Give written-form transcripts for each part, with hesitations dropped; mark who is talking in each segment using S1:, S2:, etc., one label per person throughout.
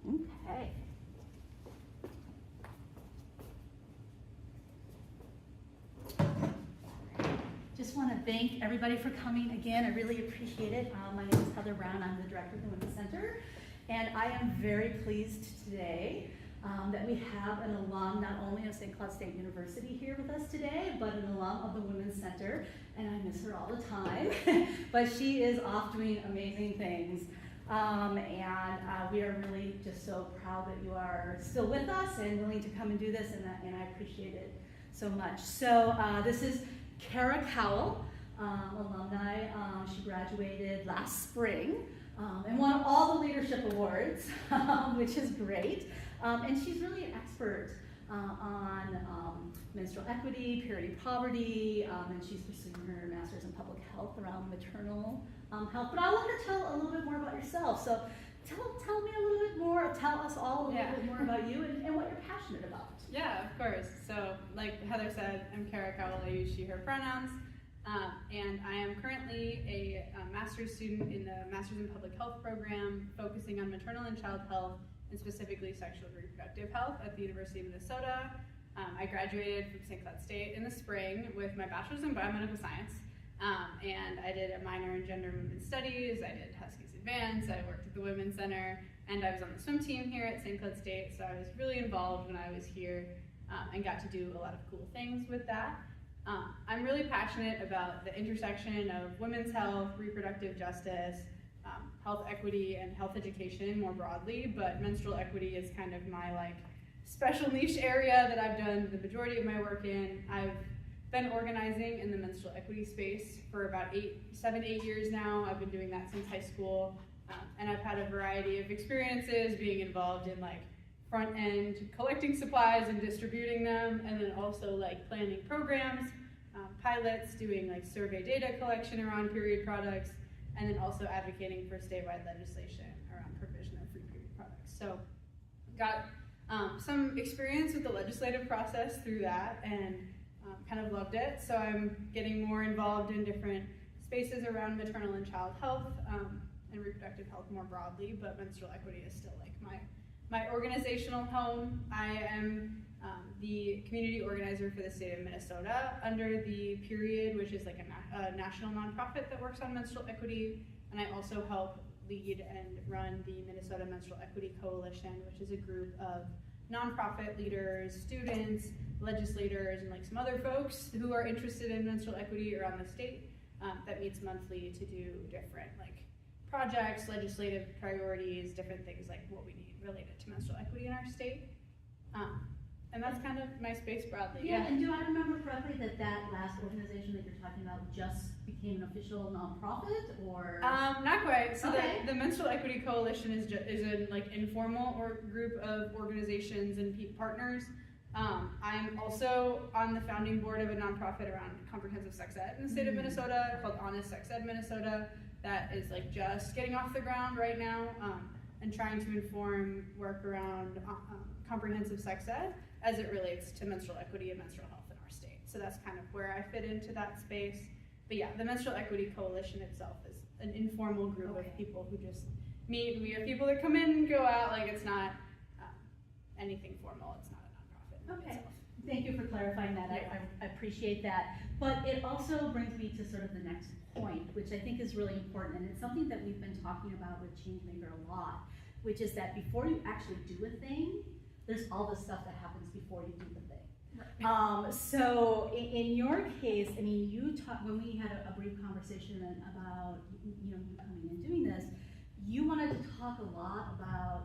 S1: Okay. Just want to thank everybody for coming again. I really appreciate it. My name is Heather Brown. I'm the director of the Women's Center. And I am very pleased today that we have an alum not only of St. Cloud State University here with us today, but an alum of the Women's Center. And I miss her all the time. But she is off doing amazing things. We are really just so proud that you are still with us and willing to come and do this, and I appreciate it so much. So this is Kara Cowell, alumni. She graduated last spring and won all the leadership awards, which is great. And she's really an expert on menstrual equity, period poverty, and she's pursuing her master's in public health around maternal health. But I'll let her tell a little bit more about yourself. So tell me a little bit more, tell us all a little bit more about you and what you're passionate about.
S2: Yeah, of course. So like Heather said, I'm Kara Cowell. I use she, her pronouns. And I am currently a master's student in the Master's in Public Health program, focusing on maternal and child health, and specifically sexual and reproductive health at the University of Minnesota. I graduated from St. Cloud State in the spring with my bachelor's in biomedical science. And I did a minor in gender and women's studies. I did Huskies Advanced. I worked at the Women's Center, and I was on the swim team here at St. Cloud State. So I was really involved when I was here and got to do a lot of cool things with that. I'm really passionate about the intersection of women's health, reproductive justice, health equity, and health education more broadly, but menstrual equity is kind of my special niche area that I've done the majority of my work in. I've been organizing in the menstrual equity space for about 7-8 years now. I've been doing that since high school, and I've had a variety of experiences being involved in front end collecting supplies and distributing them, and then also planning programs, pilots, doing survey data collection around period products, and then also advocating for statewide legislation around provision of free period products. So got some experience with the legislative process through that, and kind of loved it. So I'm getting more involved in different spaces around maternal and child health and reproductive health more broadly, but menstrual equity is still my organizational home. I am the community organizer for the state of Minnesota under the Period, which is a national nonprofit that works on menstrual equity, and I also help lead and run the Minnesota Menstrual Equity Coalition, which is a group of nonprofit leaders, students, legislators, and some other folks who are interested in menstrual equity around the state that meets monthly to do different projects, legislative priorities, different things what we need related to menstrual equity in our state. And that's kind of my space broadly.
S1: Yeah, and do I remember correctly that last organization that you're talking about just became an official nonprofit, or?
S2: Not quite. So the Menstrual Equity Coalition is an informal group of organizations and partners. I'm also on the founding board of a nonprofit around comprehensive sex ed in the state of Minnesota called Honest Sex Ed Minnesota. That is just getting off the ground right now and trying to inform work around comprehensive sex ed as it relates to menstrual equity and menstrual health in our state. So that's kind of where I fit into that space. But yeah, the Menstrual Equity Coalition itself is an informal group of people who just meet. We have people that come in and go out. It's not anything formal. It's not a nonprofit.
S1: Okay. Thank you for clarifying that. Yeah. I appreciate that. But it also brings me to sort of the next point, which I think is really important, and it's something that we've been talking about with Changemaker a lot, which is that before you actually do a thing, there's all the stuff that happens before you do the thing. Right. So in your case, I mean, you when we had a brief conversation about you coming and doing this, you wanted to talk a lot about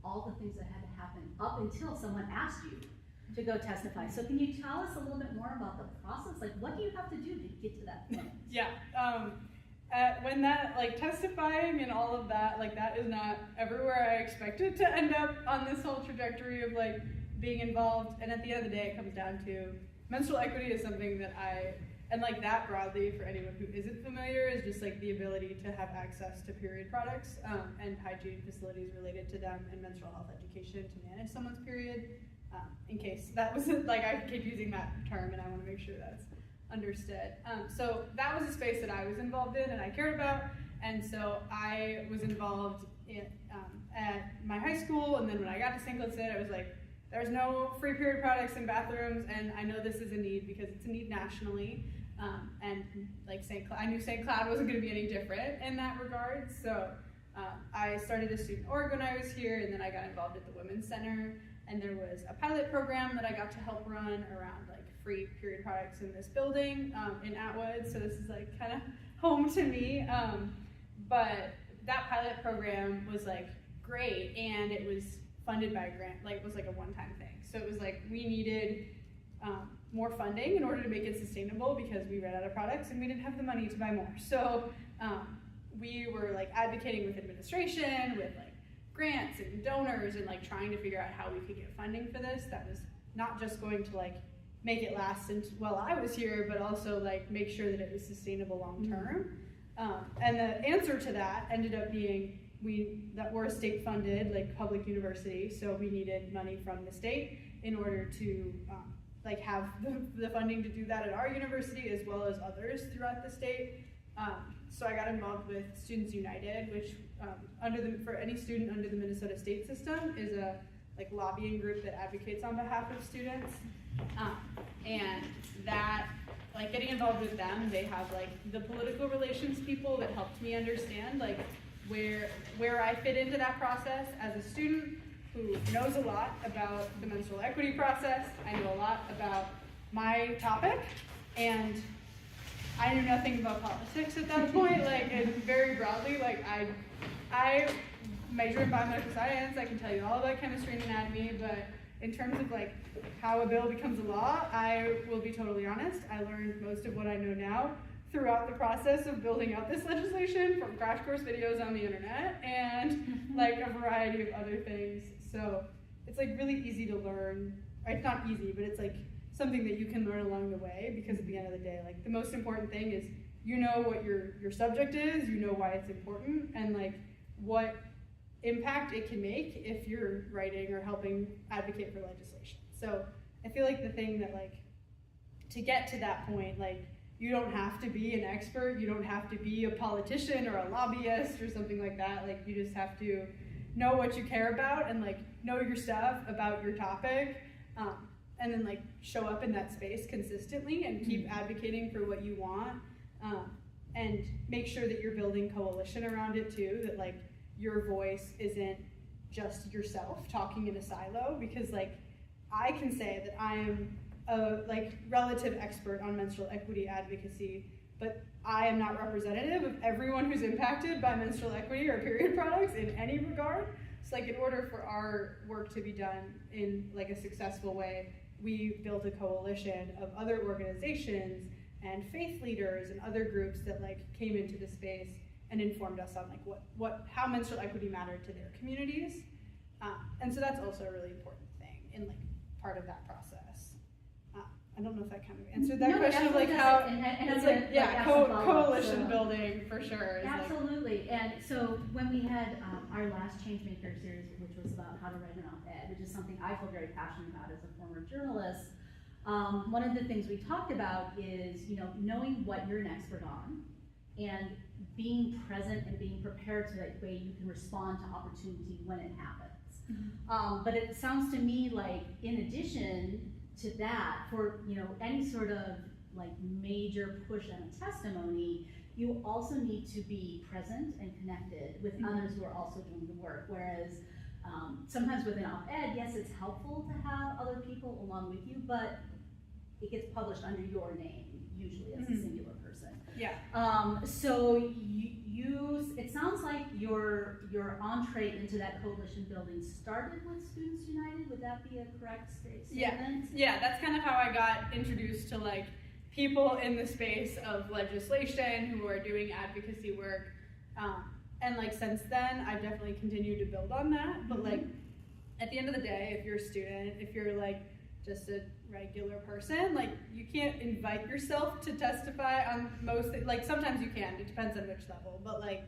S1: all the things that had to happen up until someone asked you to go testify. So can you tell us a little bit more about the process? What do you have to do to get to that point?
S2: Yeah. When that, testifying and all of that, that is not everywhere I expected to end up on this whole trajectory of, being involved. And at the end of the day, it comes down to menstrual equity is something that and that broadly for anyone who isn't familiar is just, the ability to have access to period products and hygiene facilities related to them and menstrual health education to manage someone's period. In case that wasn't, I keep using that term and I want to make sure that's understood. So that was a space that I was involved in and I cared about, and so I was involved in, at my high school, and then when I got to St. Cloud State, I was like, there's no free period products in bathrooms, and I know this is a need because it's a need nationally. And like I knew St. Cloud wasn't going to be any different in that regard. So I started a student org when I was here, and then I got involved at the Women's Center, and there was a pilot program that I got to help run around like free period products in this building in Atwood. So this is like kind of home to me. But that pilot program was like great, and it was funded by a grant. Like it was like a one-time thing. So it was like we needed more funding in order to make it sustainable because we ran out of products and we didn't have the money to buy more. So we were like advocating with administration, with like grants and donors, and like trying to figure out how we could get funding for this that was not just going to like make it last while I was here, but also like make sure that it was sustainable long term. And the answer to that ended up being that we're a state funded like public university, so we needed money from the state in order to like have the funding to do that at our university as well as others throughout the state. So I got involved with Students United, which for any student under the Minnesota state system is a like lobbying group that advocates on behalf of students. And that, like getting involved with them, they have like the political relations people that helped me understand like where I fit into that process as a student who knows a lot about the menstrual equity process. I know a lot about my topic, and I knew nothing about politics at that point. Like, and very broadly, like I major in biomedical science. I can tell you all about chemistry and anatomy, but in terms of like how a bill becomes a law, I will be totally honest. I learned most of what I know now throughout the process of building out this legislation from crash course videos on the internet and like a variety of other things. So it's like really easy to learn. It's not easy, but it's like something that you can learn along the way, because at the end of the day, like the most important thing is you know what your subject is, you know why it's important, and like what impact it can make if you're writing or helping advocate for legislation. So I feel like the thing that like to get to that point, like you don't have to be an expert, you don't have to be a politician or a lobbyist or something like that. Like you just have to know what you care about and like know your stuff about your topic, and then like show up in that space consistently and keep advocating for what you want, and make sure that you're building coalition around it too, that like your voice isn't just yourself talking in a silo, because like I can say that I am a like relative expert on menstrual equity advocacy, but I am not representative of everyone who's impacted by menstrual equity or period products in any regard. So like in order for our work to be done in like a successful way, we built a coalition of other organizations and faith leaders and other groups that like came into the space and informed us on like how menstrual equity mattered to their communities. And so that's also a really important thing in like part of that process. I don't know if that kind of answered that question of like how it's like, yeah, coalition building for sure.
S1: Absolutely. And so when we had our last Changemaker series, which was about how to write an op-ed, which is something I feel very passionate about as a former journalist, one of the things we talked about is, you know, knowing what you're an expert on and being present and being prepared so that way you can respond to opportunity when it happens. But it sounds to me like in addition to that, for any sort of like major push and a testimony, you also need to be present and connected with others who are also doing the work. Whereas sometimes with an op-ed, yes, it's helpful to have other people along with you, but it gets published under your name, usually as a singular person.
S2: Yeah.
S1: So it sounds like your entree into that coalition building started with Students United. Would that be a correct statement?
S2: Yeah, that's kind of how I got introduced to like people in the space of legislation who are doing advocacy work. And like since then, I've definitely continued to build on that. But like at the end of the day, if you're a student, if you're like just a regular person, like you can't invite yourself to testify on most, like sometimes you can, it depends on which level, but like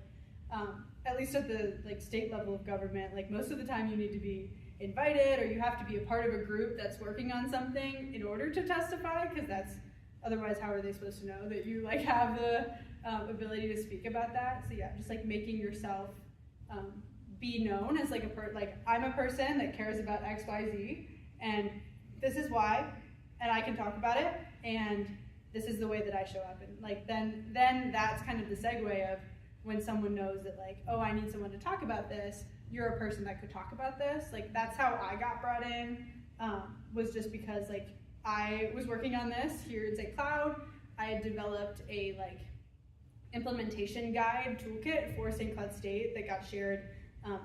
S2: at least at the like state level of government, like most of the time you need to be invited or you have to be a part of a group that's working on something in order to testify, because that's, otherwise how are they supposed to know that you like have the ability to speak about that? So yeah, just like making yourself be known as like I'm a person that cares about X, Y, Z, and this is why, and I can talk about it, and this is the way that I show up. And like then that's kind of the segue of when someone knows that like, oh, I need someone to talk about this, you're a person that could talk about this. Like that's how I got brought in, was just because like I was working on this here in St. Cloud. I had developed a like implementation guide toolkit for St. Cloud State that got shared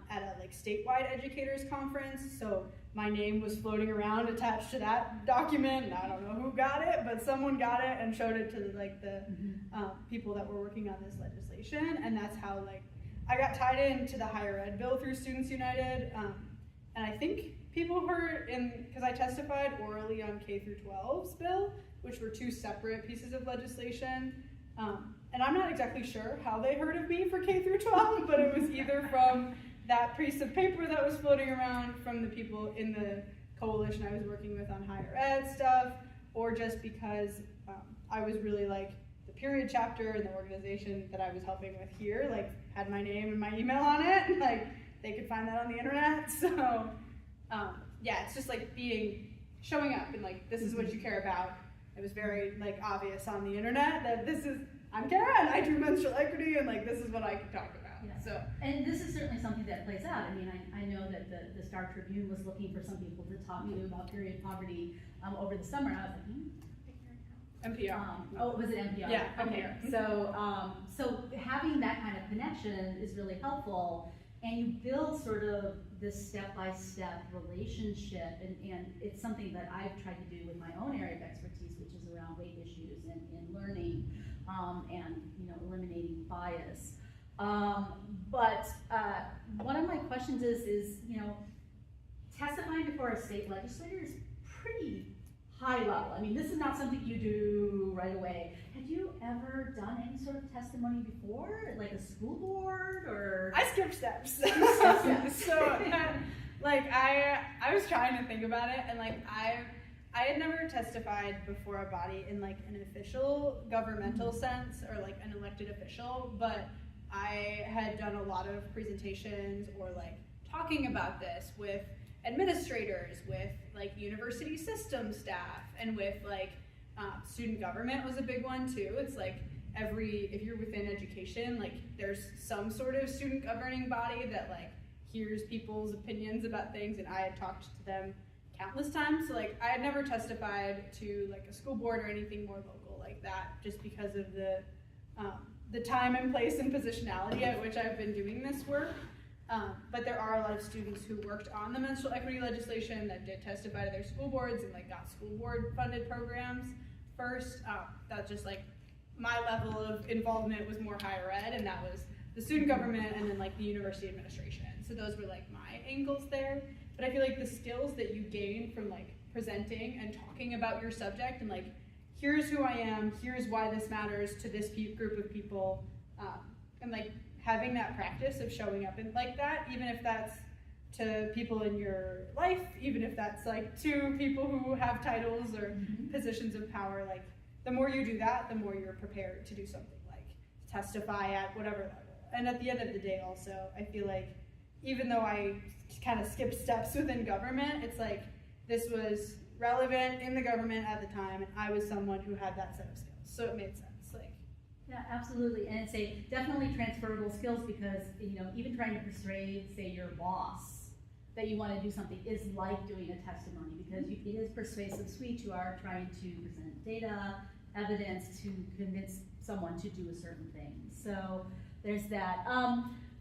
S2: at a like statewide educators conference. So my name was floating around attached to that document, and I don't know who got it, but someone got it and showed it to the people that were working on this legislation, and that's how like I got tied into the higher ed bill through Students United, and I think people heard because I testified orally on K through 12's bill, which were two separate pieces of legislation, and I'm not exactly sure how they heard of me for K through 12, but it was either from that piece of paper that was floating around from the people in the coalition I was working with on higher ed stuff, or just because I was really like the period chapter and the organization that I was helping with here, like had my name and my email on it, and like they could find that on the internet. So yeah, it's just like showing up and like, this is what you care about. It was very like obvious on the internet that I'm Kara and I do menstrual equity, and like this is what I can talk about.
S1: Yeah.
S2: So,
S1: and this is certainly something that plays out. I mean, I know that the Star Tribune was looking for some people to talk to about period poverty over the summer. I was like,
S2: NPR.
S1: Was it NPR?
S2: Yeah.
S1: Okay.
S2: NPR.
S1: So having that kind of connection is really helpful, and you build sort of this step-by-step relationship, and it's something that I've tried to do with my own area of expertise, which is around weight issues and learning, and eliminating bias. But one of my questions is testifying before a state legislator is pretty high level. I mean, this is not something you do right away. Had you ever done any sort of testimony before, like a school board or?
S2: I skipped steps.
S1: Steps.
S2: So, like, I was trying to think about it, and like I had never testified before a body in like an official governmental sense or like an elected official, but I had done a lot of presentations or like talking about this with administrators, with like university system staff, and with like student government was a big one too. It's like if you're within education, like there's some sort of student governing body that like hears people's opinions about things, and I had talked to them countless times. So like I had never testified to like a school board or anything more local like that, just because of the time and place and positionality at which I've been doing this work. But there are a lot of students who worked on the menstrual equity legislation that did testify to their school boards and like got school board funded programs first. That's just like my level of involvement was more higher ed, and that was the student government and then like the university administration. So those were like my angles there. But I feel like the skills that you gain from like presenting and talking about your subject and like, here's who I am, here's why this matters to this group of people, and like having that practice of showing up and like that, even if that's to people in your life, even if that's like to people who have titles or positions of power, like the more you do that, the more you're prepared to do something like testify at whatever level. And at the end of the day also, I feel like even though I kind of skipped steps within government, it's like this was relevant in the government at the time, and I was someone who had that set of skills, so it made sense. Like,
S1: yeah, absolutely, and it's definitely transferable skills, because even trying to persuade, say, your boss that you want to do something is like doing a testimony, because it is persuasive speech. You are trying to present data, evidence to convince someone to do a certain thing. So there's that.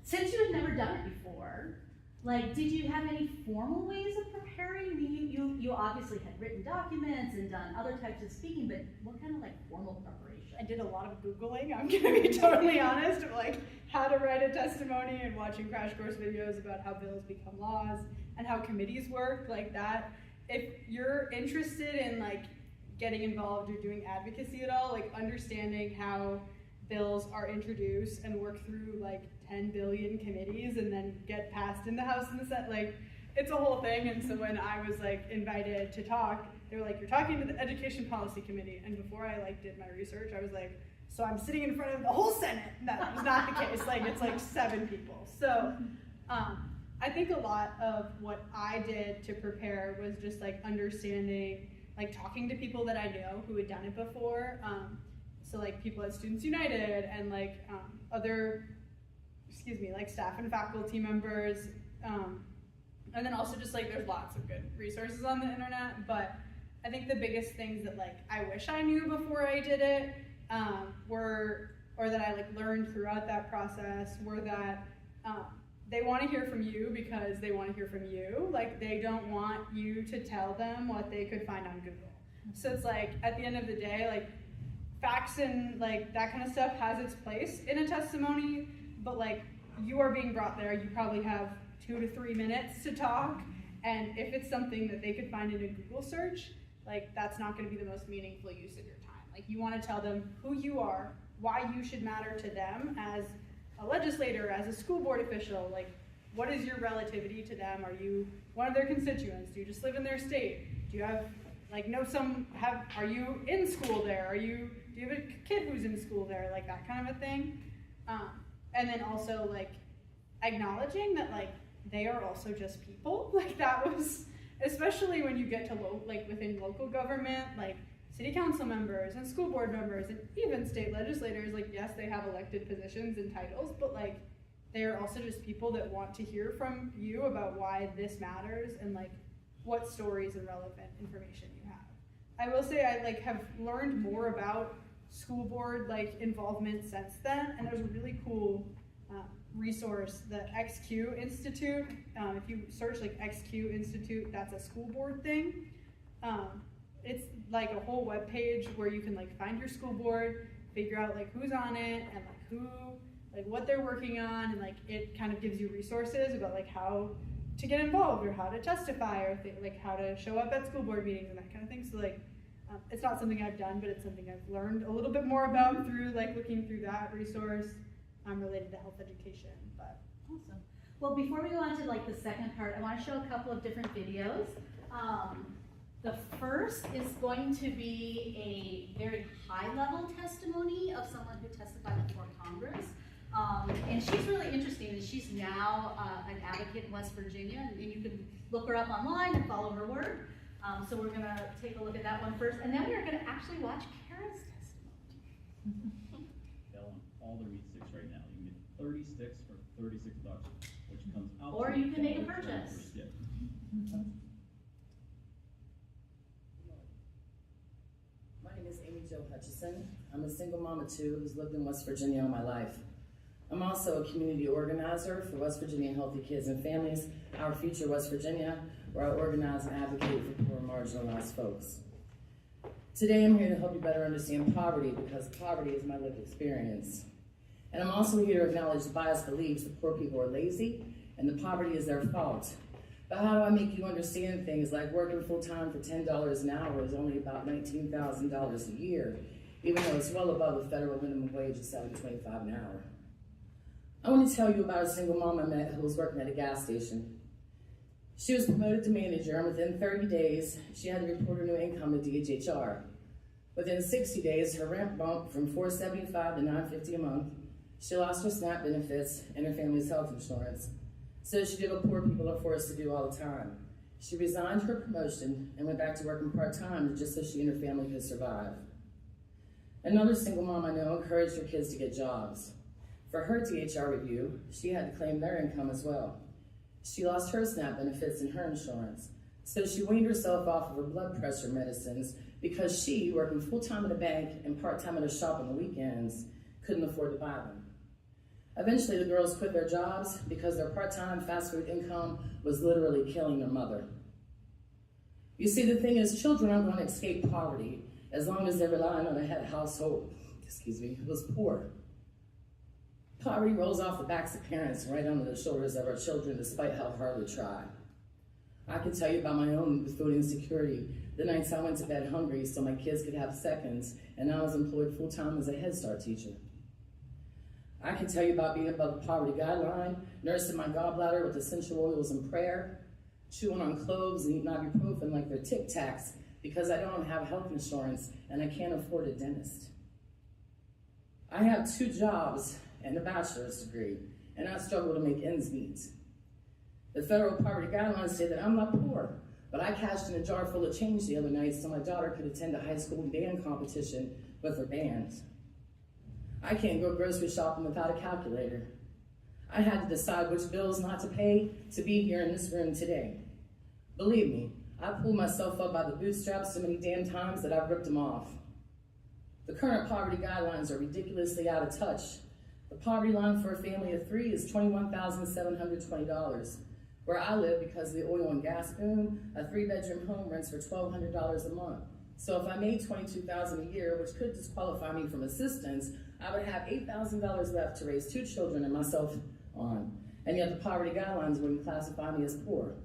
S1: Since you had never done it before, like, did you have any formal ways of preparing? I mean, you obviously had written documents and done other types of speaking, but what kind of like formal preparation?
S2: I did a lot of Googling, I'm gonna be totally honest, of like how to write a testimony and watching crash course videos about how bills become laws and how committees work, like that. If you're interested in like getting involved or doing advocacy at all, like understanding how bills are introduced and work through like 10 billion committees and then get passed in the House and the Senate, like it's a whole thing. And so when I was like invited to talk, they were like, you're talking to the Education Policy Committee. And before I like did my research, I was like, so I'm sitting in front of the whole Senate. That was not the case. Like it's like 7 people. So I think a lot of what I did to prepare was just like understanding, like talking to people that I know who had done it before. So like people at Students United and like other, like staff and faculty members. And then also just like there's lots of good resources on the internet, but I think the biggest things that like I wish I knew before I did it or that I like learned throughout that process were that they want to hear from you because they want to hear from you. Like they don't want you to tell them what they could find on Google. So it's like at the end of the day, like facts and like that kind of stuff has its place in a testimony, but like you are being brought there, you probably have 2 to 3 minutes to talk, and if it's something that they could find in a Google search, like that's not going to be the most meaningful use of your time. Like you want to tell them who you are, why you should matter to them as a legislator, as a school board official, like what is your relativity to them? Are you one of their constituents? Do you just live in their state? Do you have are you in school there? Do you have a kid who's in school there? Like that kind of a thing. And then also like acknowledging that like they are also just people. Like that was, especially when you get to within local government, like city council members and school board members and even state legislators, like yes, they have elected positions and titles, but like they are also just people that want to hear from you about why this matters and like what stories and relevant information you have. I will say I like have learned more about school board like involvement since then, and there's a really cool resource, the XQ Institute. If you search like XQ Institute, that's a school board thing. It's like a whole web page where you can like find your school board, figure out like who's on it and like what they're working on, and like it kind of gives you resources about like how to get involved or how to testify or like how to show up at school board meetings and that kind of thing. So like it's not something I've done, but it's something I've learned a little bit more about through like looking through that resource related to health education. But
S1: awesome. Well, before we go on to like the second part, I want to show a couple of different videos. The first is going to be a very high-level testimony of someone who testified before Congress. And she's really interesting. She's now an advocate in West Virginia, and you can look her up online and follow her work. So we're going to take a look at that one first, and then we are going to actually watch Kara's testimony.
S3: Selling all the meat sticks right now. You can get 30 sticks for $36, which comes out.
S1: Or you can make a purchase.
S4: My name is Amy Jo Hutchison. I'm a single mom of 2 who's lived in West Virginia all my life. I'm also a community organizer for West Virginia Healthy Kids and Families, Our Future West Virginia, where I organize and advocate for poor and marginalized folks. Today I'm here to help you better understand poverty because poverty is my lived experience. And I'm also here to acknowledge the biased beliefs that poor people are lazy and the poverty is their fault. But how do I make you understand things like working full-time for $10 an hour is only about $19,000 a year, even though it's well above the federal minimum wage of $7.25 an hour. I want to tell you about a single mom I met who was working at a gas station. She was promoted to manager, and within 30 days, she had to report her new income to DHHR. Within 60 days, her rent bumped from $475 to $950 a month. She lost her SNAP benefits and her family's health insurance. So she did what poor people are forced to do all the time. She resigned her promotion and went back to working part-time just so she and her family could survive. Another single mom I know encouraged her kids to get jobs. For her DHR review, she had to claim their income as well. She lost her SNAP benefits and her insurance, so she weaned herself off of her blood pressure medicines because she, working full-time at a bank and part-time at a shop on the weekends, couldn't afford to buy them. Eventually, the girls quit their jobs because their part-time fast food income was literally killing their mother. You see, the thing is, children aren't going to escape poverty as long as they're relying on a household, who was poor. Poverty rolls off the backs of parents right onto the shoulders of our children, despite how hard we try. I can tell you about my own food insecurity. The nights I went to bed hungry so my kids could have seconds, and I was employed full-time as a Head Start teacher. I can tell you about being above the poverty guideline, nursing my gallbladder with essential oils and prayer, chewing on cloves and eating ibuprofen like they're Tic Tacs because I don't have health insurance and I can't afford a dentist. I have 2 jobs and a bachelor's degree, and I struggle to make ends meet. The federal poverty guidelines say that I'm not poor, but I cashed in a jar full of change the other night so my daughter could attend a high school band competition with her band. I can't go grocery shopping without a calculator. I had to decide which bills not to pay to be here in this room today. Believe me, I pulled myself up by the bootstraps so many damn times that I've ripped them off. The current poverty guidelines are ridiculously out of touch. The poverty line for a family of 3 is $21,720. Where I live, because of the oil and gas boom, a 3-bedroom home rents for $1,200 a month. So if I made $22,000 a year, which could disqualify me from assistance, I would have $8,000 left to raise 2 children and myself on. And yet the poverty guidelines wouldn't classify me as poor.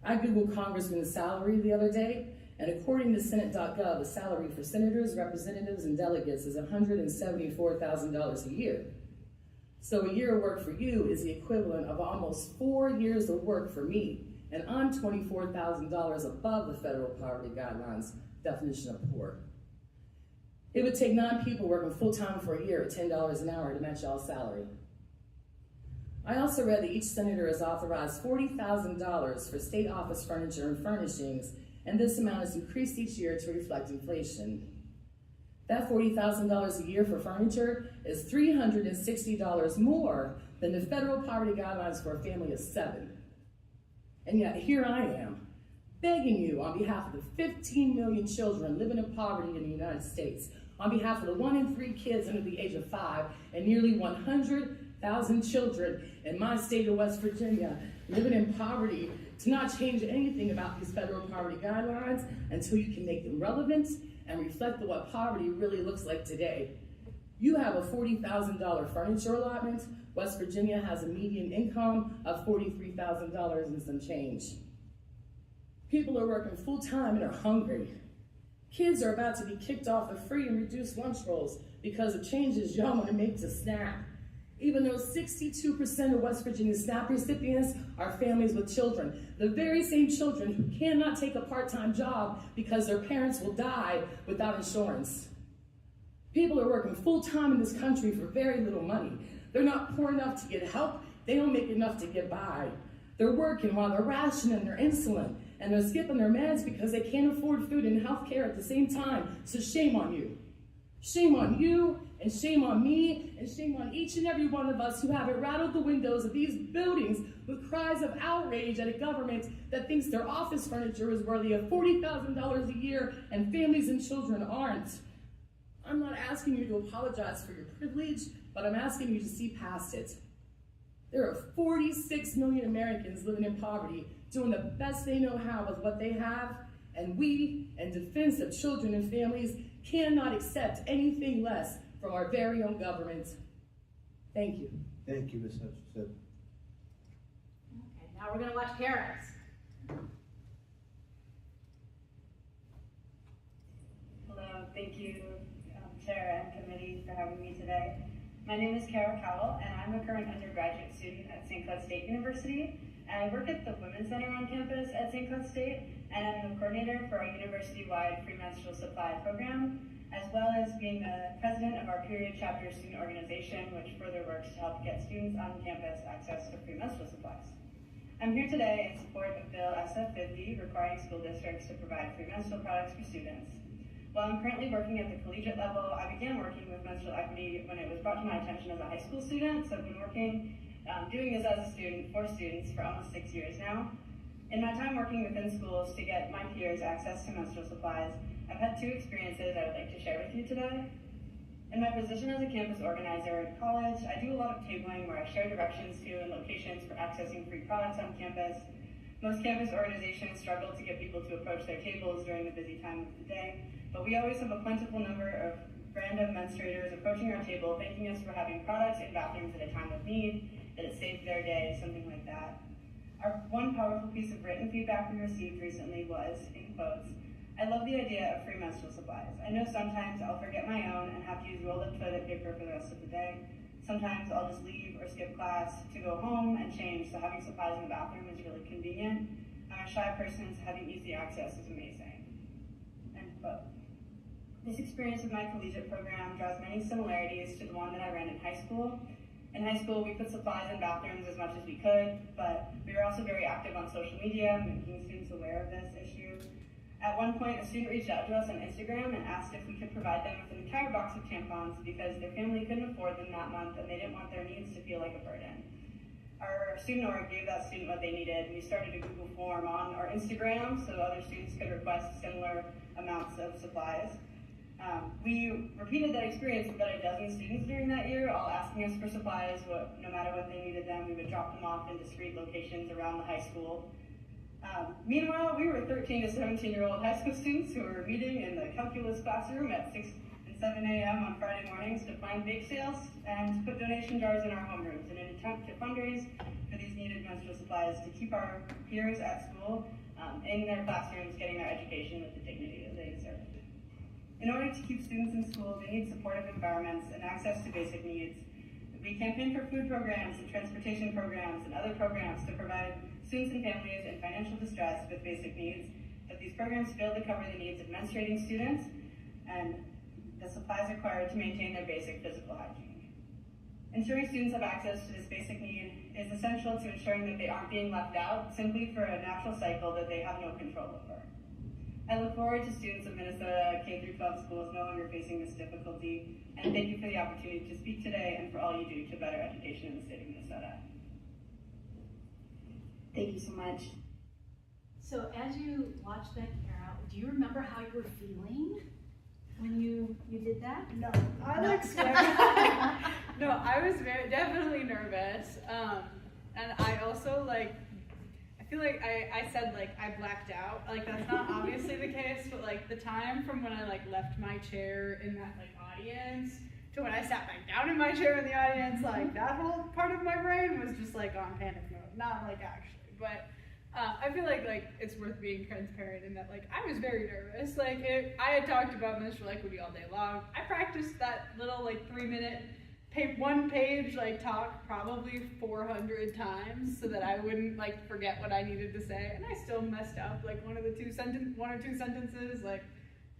S4: I Googled Congressman's salary the other day, and according to Senate.gov, the salary for senators, representatives, and delegates is $174,000 a year. So a year of work for you is the equivalent of almost 4 years of work for me, and I'm $24,000 above the federal poverty guidelines definition of poor. It would take 9 people working full-time for a year at $10 an hour to match y'all's salary. I also read that each senator has authorized $40,000 for state office furniture and furnishings, and this amount is increased each year to reflect inflation. That $40,000 a year for furniture is $360 more than the federal poverty guidelines for a family of 7. And yet here I am, begging you on behalf of the 15 million children living in poverty in the United States, on behalf of the 1 in 3 kids under the age of 5, and nearly 100,000 children in my state of West Virginia living in poverty, to not change anything about these federal poverty guidelines until you can make them relevant and reflect what poverty really looks like today. You have a $40,000 furniture allotment. West Virginia has a median income of $43,000 and some change. People are working full-time and are hungry. Kids are about to be kicked off of free and reduced lunch rolls because of changes y'all want to make to SNAP. Even though 62% of West Virginia SNAP recipients are families with children, the very same children who cannot take a part-time job because their parents will die without insurance. People are working full-time in this country for very little money. They're not poor enough to get help. They don't make enough to get by. They're working while they're rationing their insulin, and they're skipping their meds because they can't afford food and health care at the same time. So shame on you. Shame on you, and shame on me, and shame on each and every one of us who haven't rattled the windows of these buildings with cries of outrage at a government that thinks their office furniture is worthy of $40,000 a year and families and children aren't. I'm not asking you to apologize for your privilege, but I'm asking you to see past it. There are 46 million Americans living in poverty, doing the best they know how with what they have, and we, in defense of children and families, cannot accept anything less from our very own government. Thank you.
S5: Thank you, Ms. Hutchinson.
S1: Okay, now we're going to watch Kara's.
S6: Hello, thank you, Chair and Committee, for having me today. My name is Kara Cowell, and I'm a current undergraduate student at St. Cloud State University. And I work at the Women's Center on campus at St. Cloud State, and I'm the coordinator for our university-wide free menstrual supply program, as well as being the president of our period chapter student organization, which further works to help get students on campus access to free menstrual supplies. I'm here today in support of Bill SF50, requiring school districts to provide free menstrual products for students. While I'm currently working at the collegiate level, I began working with menstrual equity when it was brought to my attention as a high school student, so I've been working, doing this as a student for students for almost 6 years now. In my time working within schools to get my peers access to menstrual supplies, I've had 2 experiences I would like to share with you today. In my position as a campus organizer at college, I do a lot of tabling where I share directions to and locations for accessing free products on campus. Most campus organizations struggle to get people to approach their tables during the busy time of the day, but we always have a plentiful number of random menstruators approaching our table, thanking us for having products in bathrooms at a time of need, that it saved their day, something like that. Our one powerful piece of written feedback we received recently was, in quotes, "I love the idea of free menstrual supplies. I know sometimes I'll forget my own and have to use rolled up toilet paper for the rest of the day. Sometimes I'll just leave or skip class to go home and change, so having supplies in the bathroom is really convenient. I'm a shy person, so having easy access is amazing." End quote. This experience with my collegiate program draws many similarities to the one that I ran in high school. In high school, we put supplies in bathrooms as much as we could, but we were also very active on social media, making students aware of this issue. At one point, a student reached out to us on Instagram and asked if we could provide them with an entire box of tampons because their family couldn't afford them that month and they didn't want their needs to feel like a burden. Our student org gave that student what they needed. We started a Google form on our Instagram so other students could request similar amounts of supplies. We repeated that experience with about a dozen students during that year, all asking us for supplies. No matter what they needed them, we would drop them off in discrete locations around the high school. Meanwhile, we were 13 to 17-year-old high school students who were meeting in the calculus classroom at 6 and 7 a.m. on Friday mornings to plan bake sales and to put donation jars in our homerooms in an attempt to fundraise for these needed menstrual supplies to keep our peers at school in their classrooms getting their education with the dignity that they deserve. In order to keep students in school, they need supportive environments and access to basic needs. We campaign for food programs and transportation programs and other programs to provide students and families in financial distress with basic needs, but these programs fail to cover the needs of menstruating students and the supplies required to maintain their basic physical hygiene. Ensuring students have access to this basic need is essential to ensuring that they aren't being left out simply for a natural cycle that they have no control over. I look forward to students of Minnesota K-12 schools no longer facing this difficulty, and thank you for the opportunity to speak today and for all you do to better education in the state of Minnesota. Thank you so much.
S1: So as you watched that, Kara, do you remember how you were feeling when you did that?
S2: No, I like swear. No, I was definitely nervous, and I also I feel like I said I blacked out. That's not obviously the case, but the time from when I left my chair in that audience to when I sat back down in my chair in the audience, that whole part of my brain was just on panic mode. Not actually, but I feel like it's worth being transparent in that I was very nervous. I had talked about menstrual equity all day long. I practiced that little 3-minute one page talk probably 400 times so that I wouldn't forget what I needed to say, and I still messed up one or two sentences,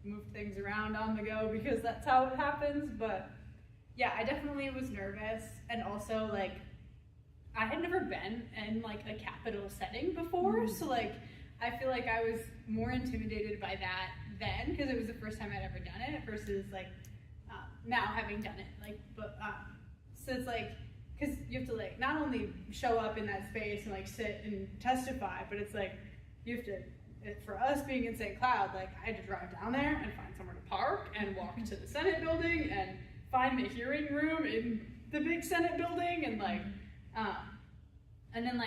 S2: moved things around on the go because that's how it happens. But yeah, I definitely was nervous, and also I had never been in a capital setting before, so I feel like I was more intimidated by that then because it was the first time I'd ever done it versus now having done it. So it's because you have to not only show up in that space and sit and testify, but it's you have to, for us being in St. Cloud, I had to drive down there and find somewhere to park and walk to the Senate building and find the hearing room in the big Senate building and then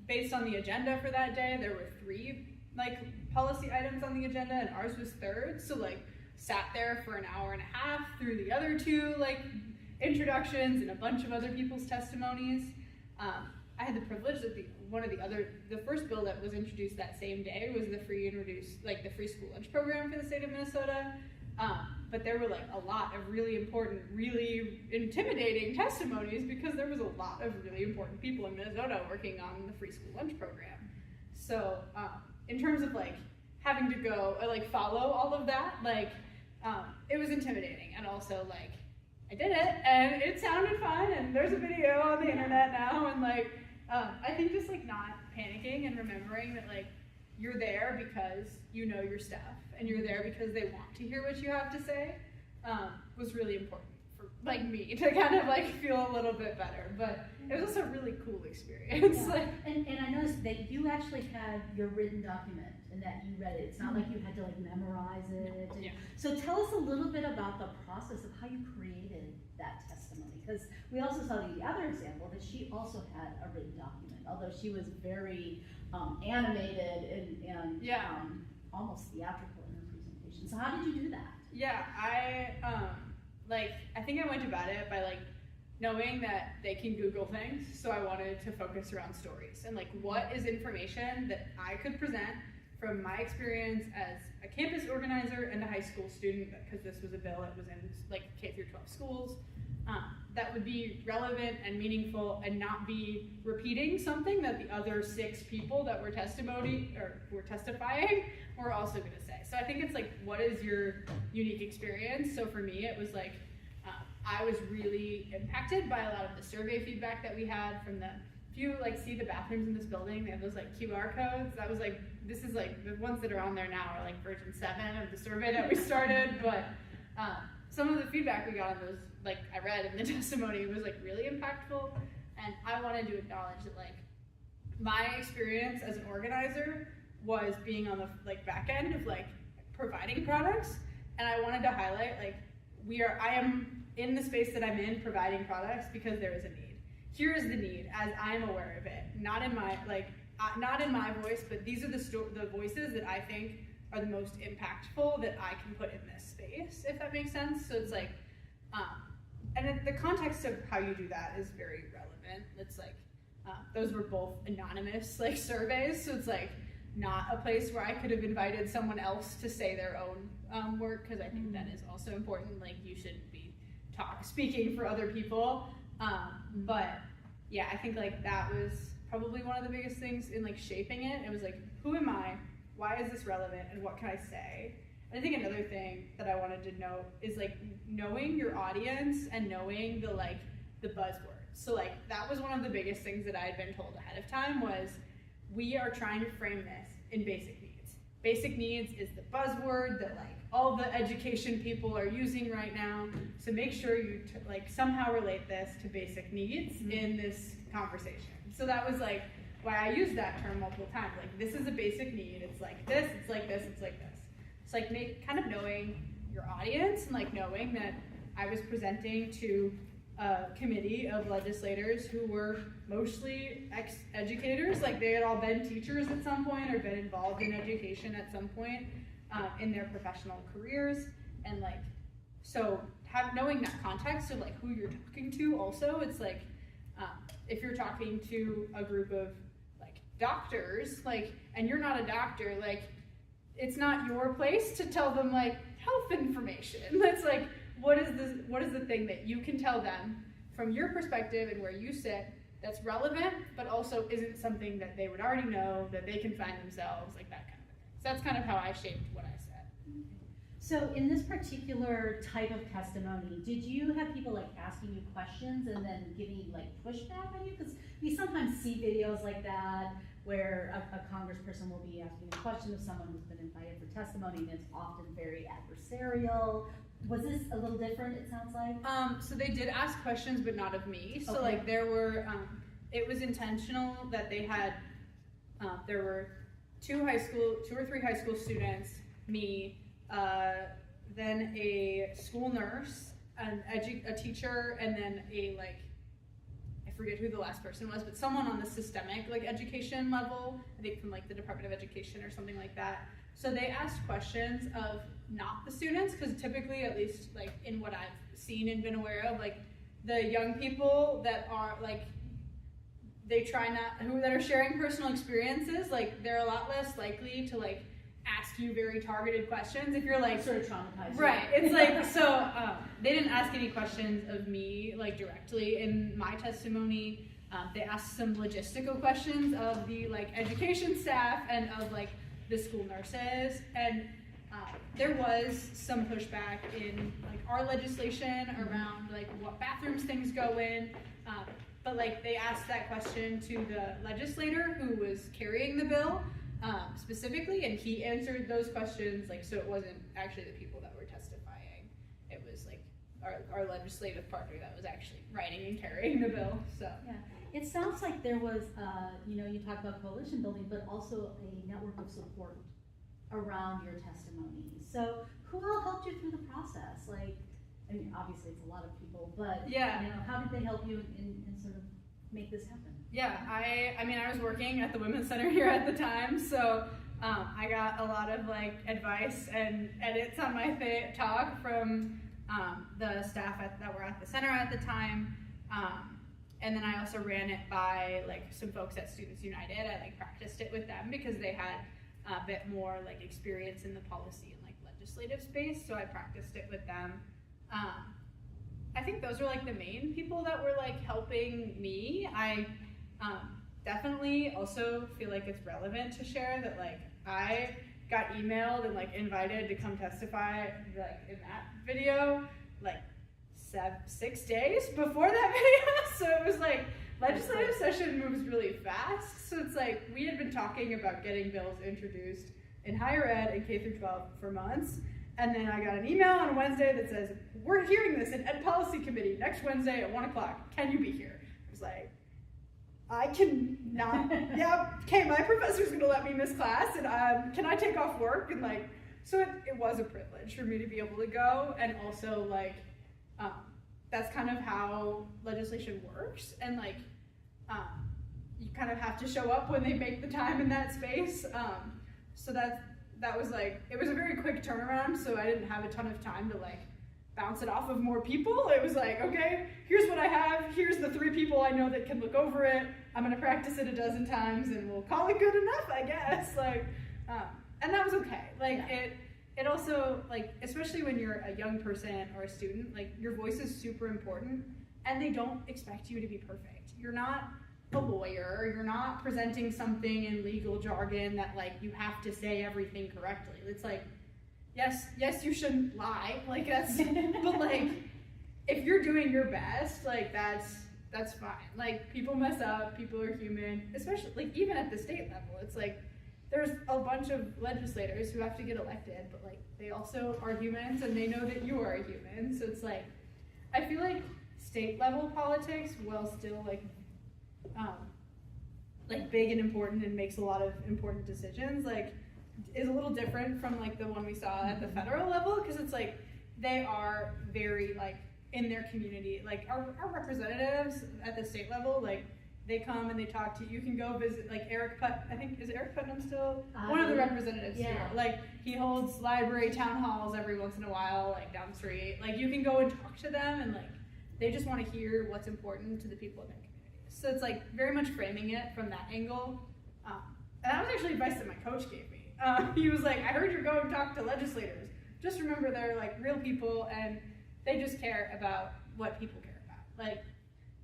S2: based on the agenda for that day, there were 3 policy items on the agenda and ours was 3rd. So sat there for an hour and a half through the other 2 introductions and a bunch of other people's testimonies. I had the privilege that the first bill that was introduced that same day was the free school lunch program for the state of Minnesota. But there were a lot of really important, really intimidating testimonies because there was a lot of really important people in Minnesota working on the free school lunch program. So in terms of having to go follow all of that, it was intimidating, and also I did it and it sounded fine, and there's a video on the internet now, and I think just not panicking and remembering that you're there because you know your stuff and you're there because they want to hear what you have to say was really important for me to kind of feel a little bit better. But it was also a really cool experience.
S1: Yeah. And I noticed that you actually had your written document and that you read it. It's not like you had to memorize it.
S2: Yeah.
S1: So tell us a little bit about the process of how you created that testimony, because we also saw the other example that she also had a written document, although she was very animated and almost theatrical in her presentation. So how did you do that?
S2: Yeah, I think I went about it by knowing that they can Google things, so I wanted to focus around stories and what is information that I could present from my experience as a campus organizer and a high school student, because this was a bill that was in K-12 schools, that would be relevant and meaningful and not be repeating something that the other 6 people that were testifying were also going to say. So I think it's what is your unique experience? So for me, it was I was really impacted by a lot of the survey feedback that we had from the, if you like see the bathrooms in this building, they have those like QR codes. That was like, this is like, the ones that are on there now are like version 7 of the survey that we started, but some of the feedback we got on those, like I read in the testimony, was like really impactful, and I wanted to acknowledge that like my experience as an organizer was being on the like back end of like providing products, and I wanted to highlight like I am in the space that I'm in providing products because there is a need. Here is the need as I'm aware of it, not in my voice, but these are the voices that I think are the most impactful that I can put in this space, if that makes sense. So it's like, and the context of how you do that is very relevant. It's like, those were both anonymous like surveys, so it's like not a place where I could have invited someone else to say their own work, because I think that is also important. Like you shouldn't be speaking for other people. But yeah, I think like that was probably one of the biggest things in like shaping it. It was like, who am I? Why is this relevant? And what can I say? And I think another thing that I wanted to note is like knowing your audience and knowing the buzzwords. So like that was one of the biggest things that I had been told ahead of time was, we are trying to frame this in basic needs. Basic needs is the buzzword that like all the education people are using right now. So make sure you like somehow relate this to basic needs in this conversation. So that was like why I used that term multiple times. Like this is a basic need. It's like this, it's like this, it's like this. It's like kind of knowing your audience and like knowing that I was presenting to a committee of legislators who were mostly ex-educators. Like they had all been teachers at some point or been involved in education at some point in their professional careers. And like, so knowing that context of like who you're talking to also, it's like, if you're talking to a group of like doctors, like, and you're not a doctor, like, it's not your place to tell them like health information. That's like, what is the thing that you can tell them from your perspective and where you sit that's relevant, but also isn't something that they would already know, that they can find themselves, like that kind of thing. So that's kind of how I shaped what I said.
S1: So in this particular type of testimony, did you have people like asking you questions and then giving like pushback on you? Because we sometimes see videos like that where a congressperson will be asking a question of someone who's been invited for testimony, and it's often very adversarial. Was this a little different, it sounds like?
S2: So they did ask questions, but not of me. So
S1: Okay.
S2: like there were, it was intentional that they had, there were two or three high school students, me, then a school nurse, a teacher, and then a like, I forget who the last person was, but someone on the systemic like education level, I think from like the Department of Education or something like that. So they asked questions of not the students, because typically, at least like in what I've seen and been aware of, like the young people that are like, that are sharing personal experiences, like they're a lot less likely to like ask you very targeted questions if you're like
S1: Sort of traumatized.
S2: right. It's like, so they didn't ask any questions of me like directly in my testimony. They asked some logistical questions of the like education staff and of like the school nurses, and there was some pushback in like our legislation around like what bathrooms things go in, but like they asked that question to the legislator who was carrying the bill specifically, and he answered those questions. Like, so it wasn't actually the people that were testifying, it was like our legislative partner that was actually writing and carrying the bill. So
S1: Yeah, it sounds like there was, you talked about coalition building, but also a network of support around your testimony. So who all helped you through the process? Like, I mean, obviously it's a lot of people, but
S2: yeah.
S1: How did they help you in sort of make this happen?
S2: Yeah, I mean, I was working at the Women's Center here at the time, so I got a lot of like advice and edits on my talk from the staff that were at the center at the time. And then I also ran it by like some folks at Students United. I like practiced it with them because they had a bit more like experience in the policy and like legislative space, so I practiced it with them. I think those are like the main people that were like helping me. I definitely also feel like it's relevant to share that like I got emailed and like invited to come testify like in that video like 6 days before that video. So it was like, legislative session moves really fast. So it's like, we had been talking about getting bills introduced in higher ed and K through 12 for months. And then I got an email on a Wednesday that says, we're hearing this in Ed Policy Committee next Wednesday at 1 o'clock. Can you be here? I was like, I can not, yeah, okay, my professor's gonna let me miss class, and can I take off work? And like, so it was a privilege for me to be able to go, and also like, that's kind of how legislation works, and like, you kind of have to show up when they make the time in that space. So that was like, it was a very quick turnaround, so I didn't have a ton of time to like bounce it off of more people. It was like, okay, here's what I have, here's the 3 people I know that can look over it, I'm gonna practice it a dozen times and we'll call it good enough, I guess. Like, and that was okay. Like, yeah. It also, like, especially when you're a young person or a student, like, your voice is super important, and they don't expect you to be perfect. You're not a lawyer, you're not presenting something in legal jargon that like you have to say everything correctly. It's like, yes, you shouldn't lie, like that's, but like, if you're doing your best, like that's fine. Like, people mess up, people are human, especially like even at the state level. It's like, there's a bunch of legislators who have to get elected, but like they also are humans and they know that you are a human. So it's like, I feel like state level politics, while still like big and important and makes a lot of important decisions, like is a little different from like the one we saw at the federal level, because it's like they are very like in their community. Like our representatives at the state level, like they come and they talk to you. You can go visit like Eric I think, is Eric Putnam still one of the representatives here? Like he holds library town halls every once in a while, like down the street. Like you can go and talk to them, and like they just want to hear what's important to the people in their community. So it's like very much framing it from that angle. And that was actually advice that my coach gave me. He was like, I heard you're going to talk to legislators. Just remember they're like real people and they just care about what people care about. Like,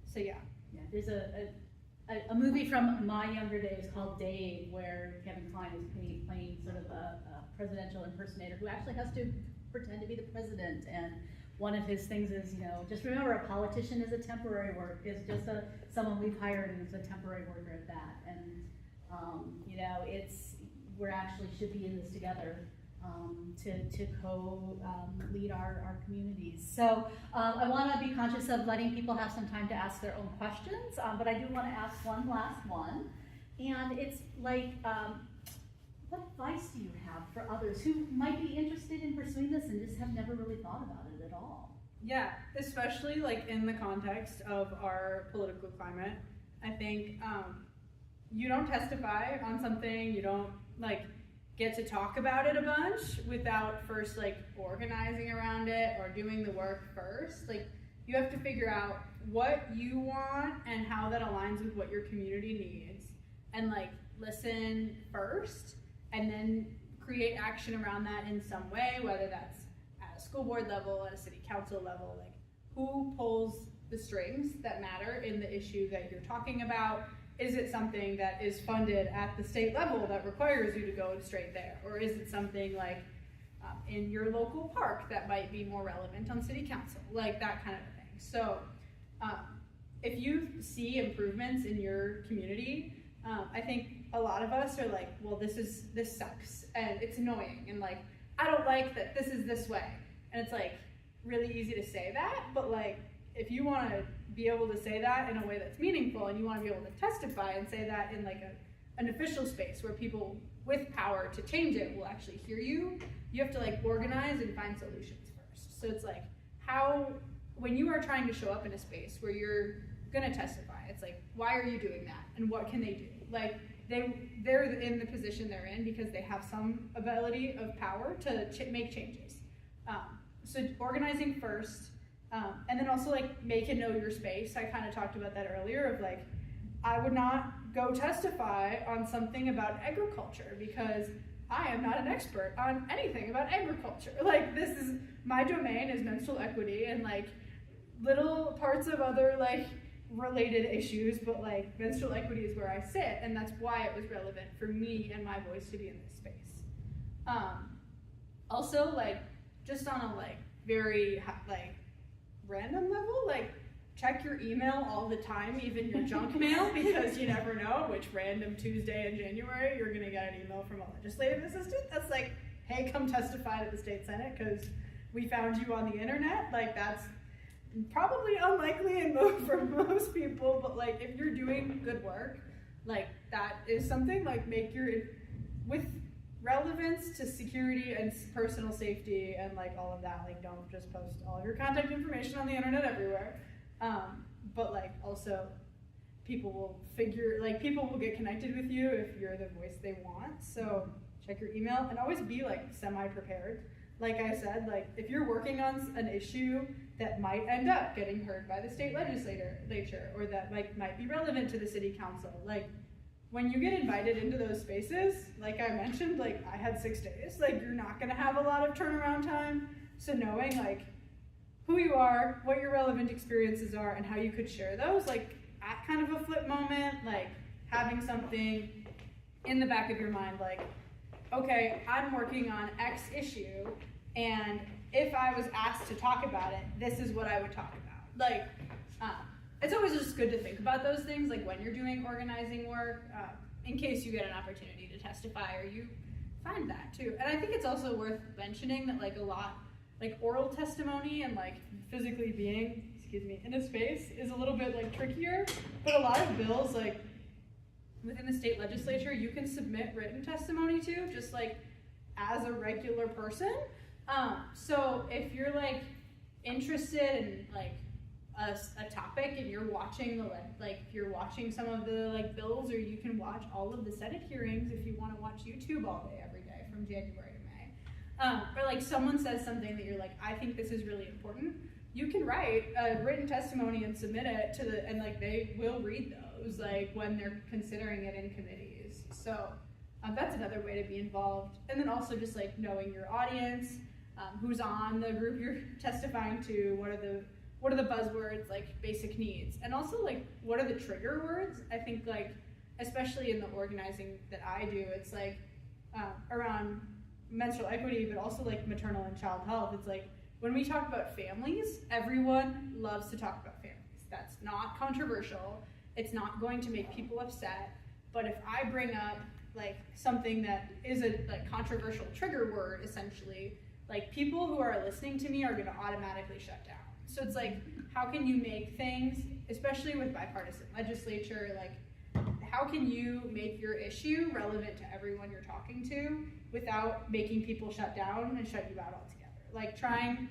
S2: so yeah.
S1: Yeah, there's a movie from my younger days called Dave, where Kevin Kline is playing sort of a presidential impersonator who actually has to pretend to be the president. And one of his things is, you know, just remember a politician is a temporary work, is just someone we've hired and is a temporary worker at that. And, you know, we're actually should be in this together to lead our communities. So I want to be conscious of letting people have some time to ask their own questions, but I do want to ask one last one. And it's like, what advice do you have for others who might be interested in pursuing this and just have never really thought about it at all?
S2: Yeah, especially like in the context of our political climate. I think you don't testify on something, you don't like get to talk about it a bunch without first like organizing around it or doing the work first. Like, you have to figure out what you want and how that aligns with what your community needs, and like listen first and then create action around that in some way, whether that's at a school board level, at a city council level. Like, who pulls the strings that matter in the issue that you're talking about? Is it something that is funded at the state level that requires you to go straight there? Or is it something like in your local park that might be more relevant on city council? Like that kind of thing. So if you see improvements in your community, I think a lot of us are like, well, this sucks and it's annoying, and like, I don't like that this is this way. And it's like really easy to say that, but like, if you want to be able to say that in a way that's meaningful, and you want to be able to testify and say that in like an official space where people with power to change it will actually hear you, you have to like organize and find solutions first. So it's like, when you are trying to show up in a space where you're gonna testify, it's like, why are you doing that? And what can they do? Like, they're in the position they're in because they have some ability of power to make changes. So organizing first, and then also like make it know your space. I kind of talked about that earlier of like, I would not go testify on something about agriculture because I am not an expert on anything about agriculture. Like, this is, my domain is menstrual equity and like little parts of other like related issues, but like menstrual equity is where I sit, and that's why it was relevant for me and my voice to be in this space. Also, like, just on a like very like random level, like check your email all the time, even your junk mail, because you never know which random Tuesday in January you're gonna get an email from a legislative assistant that's like, hey, come testify to the state senate because we found you on the internet. Like, that's probably unlikely for most people, but like if you're doing good work, like that is something, like make your, with relevance to security and personal safety and like all of that, like don't just post all of your contact information on the internet everywhere. But like also people will get connected with you if you're the voice they want. So check your email and always be like semi-prepared. Like I said, like if you're working on an issue that might end up getting heard by the state legislature or that like might be relevant to the city council, like when you get invited into those spaces, like I mentioned, like I had 6 days, like you're not gonna have a lot of turnaround time. So knowing like who you are, what your relevant experiences are, and how you could share those, like at kind of a flip moment, like having something in the back of your mind, like, okay, I'm working on X issue, and if I was asked to talk about it, this is what I would talk about. Like, it's always just good to think about those things, like when you're doing organizing work, in case you get an opportunity to testify or you find that too. And I think it's also worth mentioning that like a lot, like oral testimony and like physically being, in a space is a little bit like trickier, but a lot of bills like within the state legislature, you can submit written testimony to just like as a regular person. So if you're like interested in like a topic and you're watching if you're watching some of the like bills, or you can watch all of the Senate hearings if you want to watch YouTube all day every day from January to May. Or like someone says something that you're like, I think this is really important. You can write a written testimony and submit it to and like they will read those like when they're considering it in committees. So that's another way to be involved. And then also just like knowing your audience, who's on the group you're testifying to, what are the buzzwords, like basic needs, and also like what are the trigger words. I think like especially in the organizing that I do, it's like around menstrual equity, but also like maternal and child health. It's like when we talk about families, everyone loves to talk about families. That's not controversial. It's not going to make people upset. But if I bring up like something that is a like controversial trigger word, essentially, like people who are listening to me are going to automatically shut down. So it's like, how can you make things, especially with bipartisan legislature, like how can you make your issue relevant to everyone you're talking to without making people shut down and shut you out altogether? Like trying,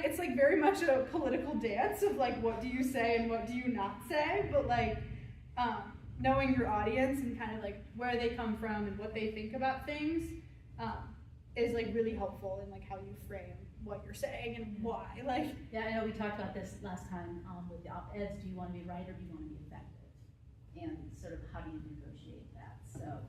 S2: it's like very much a political dance of like, what do you say and what do you not say? But like knowing your audience and kind of like where they come from and what they think about things is like really helpful in like how you frame what you're saying and why. Like,
S1: yeah, I know we talked about this last time with the op-eds. Do you want to be right or do you want to be effective? And sort of how do you negotiate that? So,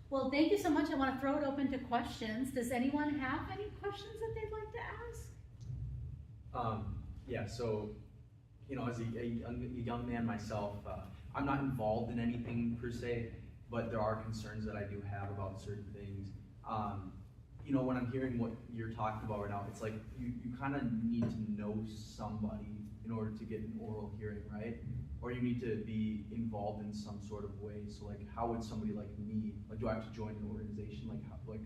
S1: well, thank you so much. I want to throw it open to questions. Does anyone have any questions that they'd like to ask?
S5: Yeah, so, you know, as a young man myself, I'm not involved in anything per se, but there are concerns that I do have about certain things. You know, when I'm hearing what you're talking about right now, it's like you kind of need to know somebody in order to get an oral hearing, right? Or you need to be involved in some sort of way. So like, how would somebody like me, like do I have to join an organization? Like, how, like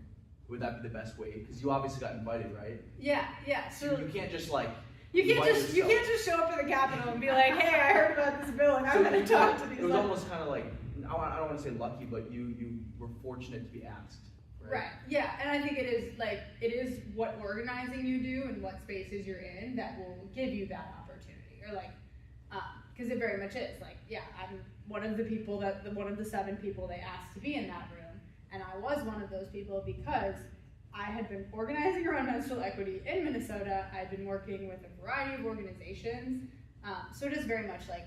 S5: would that be the best way? Because you obviously got invited, right?
S2: Yeah.
S5: So you can't just like,
S2: you can't just show up at the Capitol and be like, hey, I heard about this bill and I'm going to talk to these.
S5: It was almost kind of like, I don't want to say lucky, but you were fortunate to be asked.
S2: Right. Yeah, and I think it is what organizing you do and what spaces you're in that will give you that opportunity, or like, because it very much is like, yeah, I'm one of the people one of the 7 people they asked to be in that room, and I was one of those people because I had been organizing around menstrual equity in Minnesota. I'd been working with a variety of organizations, so it is very much like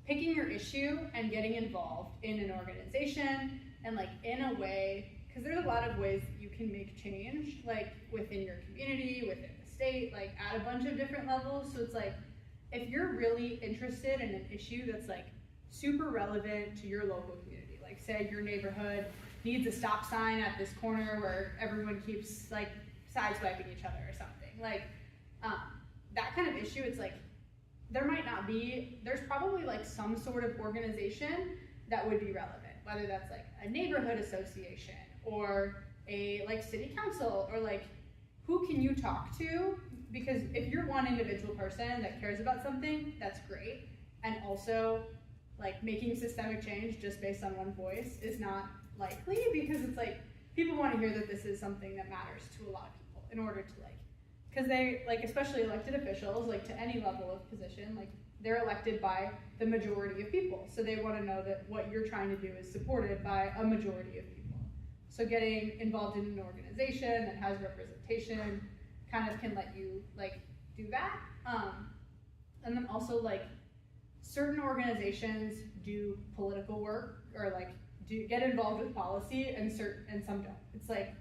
S2: picking your issue and getting involved in an organization and like in a way. Because there's a lot of ways you can make change, like within your community, within the state, like at a bunch of different levels. So it's like, if you're really interested in an issue that's like super relevant to your local community, like say your neighborhood needs a stop sign at this corner where everyone keeps like sideswiping each other or something, like that kind of issue, it's like, there's probably like some sort of organization that would be relevant, whether that's like a neighborhood association or a like city council, or like, who can you talk to? Because if you're one individual person that cares about something, that's great. And also, like, making systemic change just based on one voice is not likely, because it's like, people want to hear that this is something that matters to a lot of people in order to like, because they, like, especially elected officials, like to any level of position, like they're elected by the majority of people. So they want to know that what you're trying to do is supported by a majority of people. So getting involved in an organization that has representation kind of can let you like do that. And then also like certain organizations do political work or like do get involved with policy, and some don't. It's like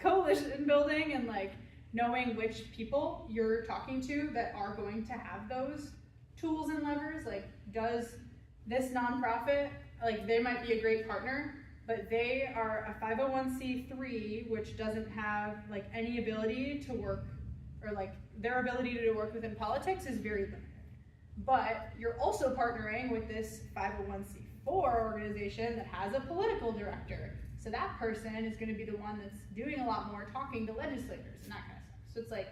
S2: coalition building and like knowing which people you're talking to that are going to have those tools and levers. Like, does this nonprofit, like, they might be a great partner, but they are a 501c3, which doesn't have like any ability to work, or like their ability to work within politics is very limited. But you're also partnering with this 501c4 organization that has a political director. So that person is going to be the one that's doing a lot more talking to legislators and that kind of stuff. So it's like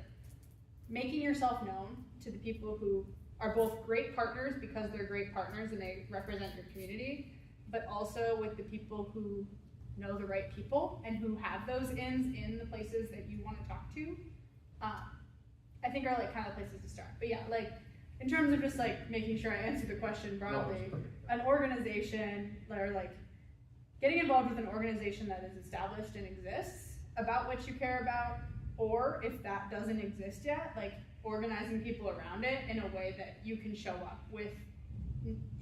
S2: making yourself known to the people who are both great partners because they're great partners and they represent your community, but also with the people who know the right people and who have those ins in the places that you want to talk to, I think are like kind of places to start. But yeah, like in terms of just like making sure I answer the question broadly, an organization, or like getting involved with an organization that is established and exists, about what you care about, or if that doesn't exist yet, like organizing people around it in a way that you can show up with,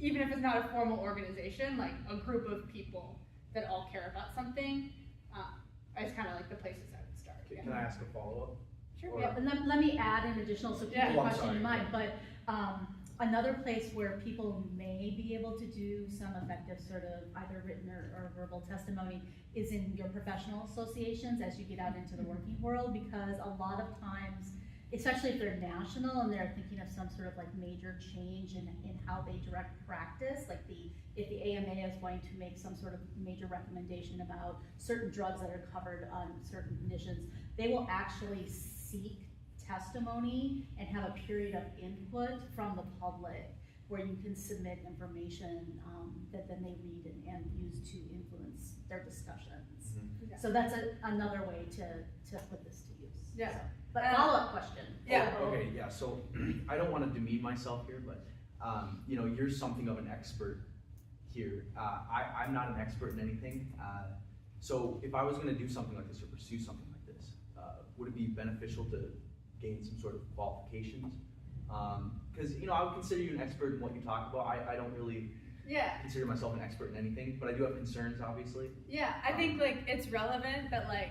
S2: even if it's not a formal organization, like a group of people that all care about something. It's kind of like the places I would start. Yeah.
S5: Can I ask a follow-up?
S2: Sure.
S1: Yeah, and let me add an additional, so keep
S2: Yeah.
S1: the
S5: Oh, I'm
S1: question
S5: sorry.
S1: in mind, but another place where people may be able to do some effective sort of either written or verbal testimony is in your professional associations as you get out into the working world, because a lot of times, especially if they're national and they're thinking of some sort of like major change in how they direct practice, like if the AMA is going to make some sort of major recommendation about certain drugs that are covered on certain conditions, they will actually seek testimony and have a period of input from the public where you can submit information that then they read and use to influence their discussions.
S2: Yeah.
S1: So that's another way to put this to use.
S2: Yeah.
S1: So, but follow-up question.
S2: Yeah.
S5: Okay, yeah, so I don't want to demean myself here, but you know, you're something of an expert here. I'm not an expert in anything. So if I was going to do something like this or pursue something like this, would it be beneficial to gain some sort of qualifications? Because you know, I would consider you an expert in what you talk about. I don't really consider myself an expert in anything, but I do have concerns, obviously.
S2: Yeah, I think like it's relevant that like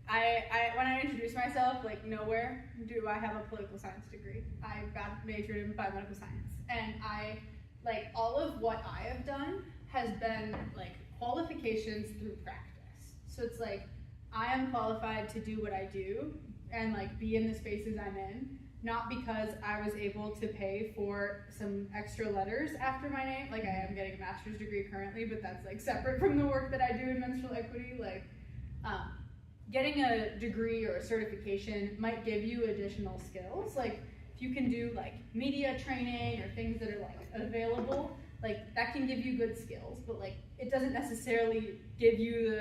S2: I when I introduce myself, like nowhere do I have a political science degree. I majored in biomedical science, and I like all of what I have done has been like qualifications through practice. So it's like I am qualified to do what I do and like be in the spaces I'm in, not because I was able to pay for some extra letters after my name. Like I am getting a master's degree currently, but that's like separate from the work that I do in menstrual equity. Like getting a degree or a certification might give you additional skills. Like if you can do like media training or things that are like available, like that can give you good skills, but like it doesn't necessarily give you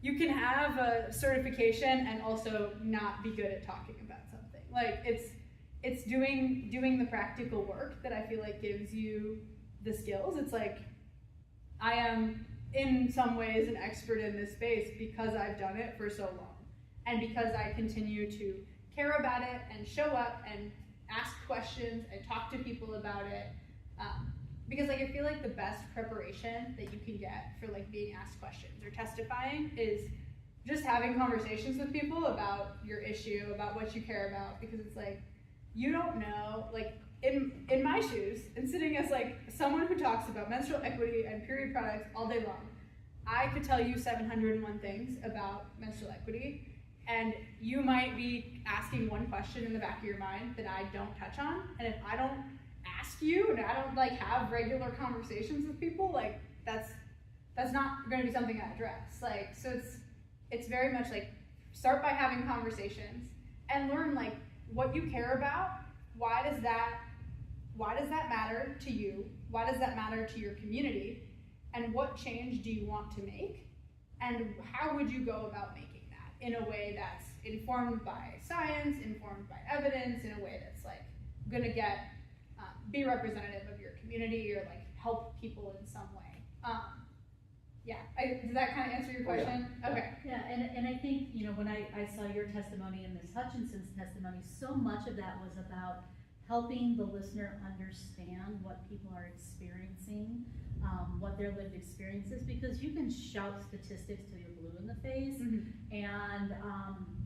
S2: you can have a certification and also not be good at talking about something. Like it's doing the practical work that I feel like gives you the skills. It's like I am in some ways an expert in this space because I've done it for so long, and because I continue to care about it and show up and ask questions and talk to people about it. Because like I feel like the best preparation that you can get for like being asked questions or testifying is just having conversations with people about your issue, about what you care about, because it's like you don't know, like in my shoes and sitting as like someone who talks about menstrual equity and period products all day long, I could tell you 701 things about menstrual equity, And you might be asking one question in the back of your mind that I don't touch on, and if I don't ask you and I don't like have regular conversations with people, like that's not going to be something I address. Like, so it's very much like start by having conversations and learn like what you care about. Why does that matter to you? Why does that matter to your community? And what change do you want to make? And how would you go about making that in a way that's informed by science, informed by evidence, in a way that's like gonna be representative of your community or like help people in some way. Does that kind of answer your question?
S5: Yeah.
S2: Okay.
S1: Yeah, and I think, you know, when I saw your testimony and Ms. Hutchinson's testimony, so much of that was about helping the listener understand what people are experiencing, what their lived experience is, because you can shout statistics till you're blue in the face, and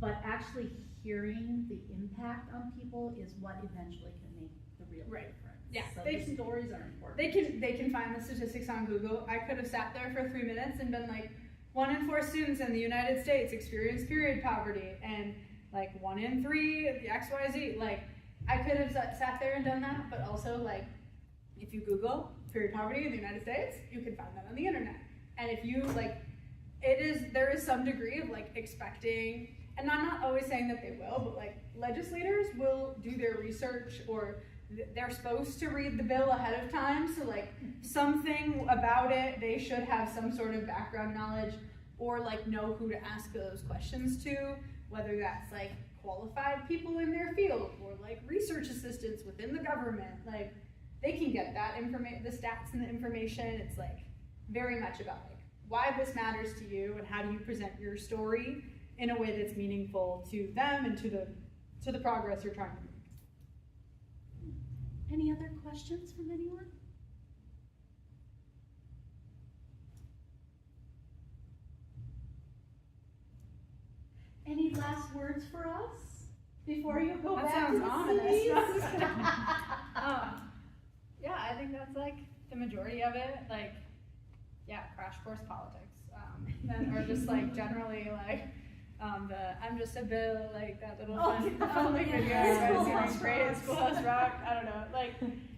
S1: but actually hearing the impact on people is what eventually can make the real difference.
S2: Yeah,
S1: so the stories are important.
S2: They can find the statistics on Google. I could have sat there for 3 minutes and been like, 1 in 4 students in the United States experience period poverty, and like 1 in 3 the XYZ. Like, I could have sat there and done that, but also like, if you Google period poverty in the United States, you can find that on the internet. And if you like, there is some degree of like expecting, and I'm not always saying that they will, but like legislators will do their research, or they're supposed to read the bill ahead of time, so like something about it, they should have some sort of background knowledge, or like know who to ask those questions to, whether that's like qualified people in their field, or like research assistants within the government. Like, they can get that the stats and the information. It's like very much about like why this matters to you and how do you present your story in a way that's meaningful to them and to the progress you're trying to make.
S1: Any other questions from anyone? Any last words for us before you go
S2: That
S1: back
S2: sounds
S1: to the
S2: ominous.
S1: cities?
S2: No, I'm just kidding. Yeah, I think that's like the majority of it. Like, yeah, crash course politics. Or just like generally like I'm just a bill, like that little fun video
S1: Schoolhouse
S2: great Schoolhouse Rock. I don't know. Like,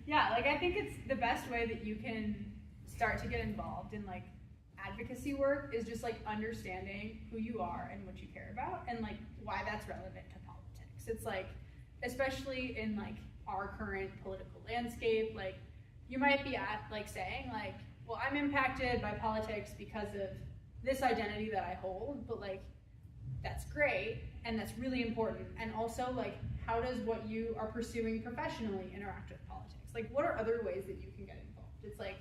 S2: yeah, like I think it's the best way that you can start to get involved in like advocacy work is just like understanding who you are and what you care about and like why that's relevant to politics. It's like, especially in like our current political landscape, like you might be saying like, well, I'm impacted by politics because of this identity that I hold, but like that's great and that's really important. And also like, how does what you are pursuing professionally interact with politics? Like, what are other ways that you can get involved? It's like,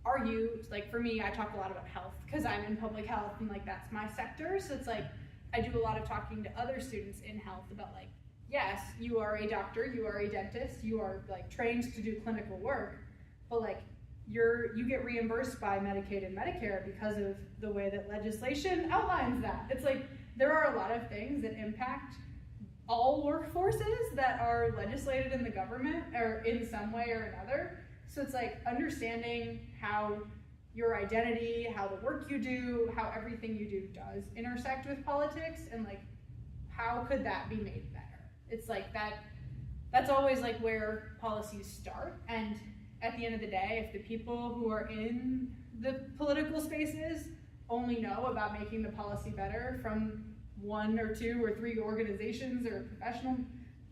S2: are you, like for me, I talk a lot about health because I'm in public health and like that's my sector. So it's like, I do a lot of talking to other students in health about like, yes, you are a doctor, you are a dentist, you are like trained to do clinical work, but like you get reimbursed by Medicaid and Medicare because of the way that legislation outlines that. It's like, there are a lot of things that impact all workforces that are legislated in the government or in some way or another. So it's like understanding how your identity, how the work you do, how everything you do does intersect with politics, and like, how could that be made better? It's like that's always like where policies start. And at the end of the day, if the people who are in the political spaces only know about making the policy better from 1 or 2 or 3 organizations or professional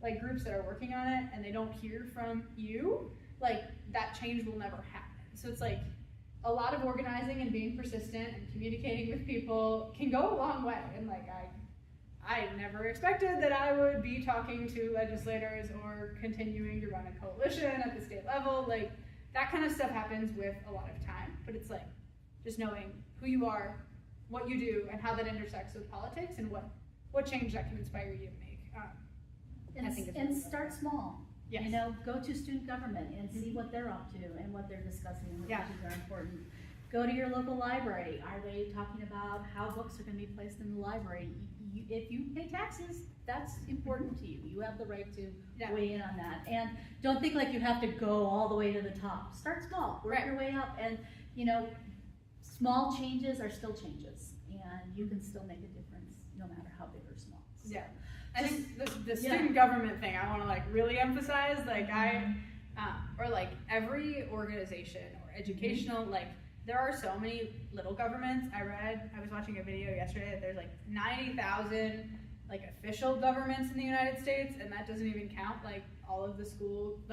S2: like groups that are working on it, and they don't hear from you, like that change will never happen. So it's like a lot of organizing and being persistent and communicating with people can go a long way. And like I never expected that I would be talking to legislators or continuing to run a coalition at the state level. Like, that kind of stuff happens with a lot of time, but it's like just knowing who you are, what you do, and how that intersects with politics, and what change that can inspire you to make. I think it's really
S1: start small.
S2: Yes.
S1: You know, go to student government and see what they're up to and what they're discussing and what issues are important. Go to your local library. Are they talking about how books are going to be placed in the library? If you pay taxes, that's important to you. You have the right to weigh in on that. And don't think like you have to go all the way to the top. Start small, work your way up, and you know, small changes are still changes, and you can still make a difference no matter how big or small. So,
S2: Yeah. I think the
S1: yeah.
S2: student government thing I want to like really emphasize, like or like every organization or educational, like there are so many little governments. I was watching a video yesterday that there's like 90,000 like official governments in the United States, and that doesn't even count like all of the student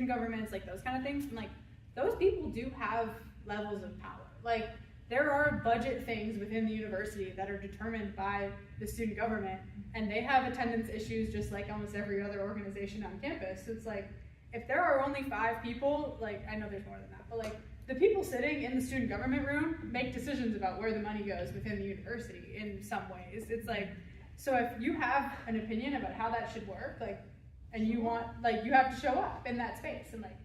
S2: governments, like those kind of things. And like those people do have levels of power. Like there are budget things within the university that are determined by the student government, and they have attendance issues just like almost every other organization on campus. So it's like, if there are only 5 people, like I know there's more than that, but like the people sitting in the student government room make decisions about where the money goes within the university in some ways. It's like, so if you have an opinion about how that should work, like, and you want, like, you have to show up in that space, and like,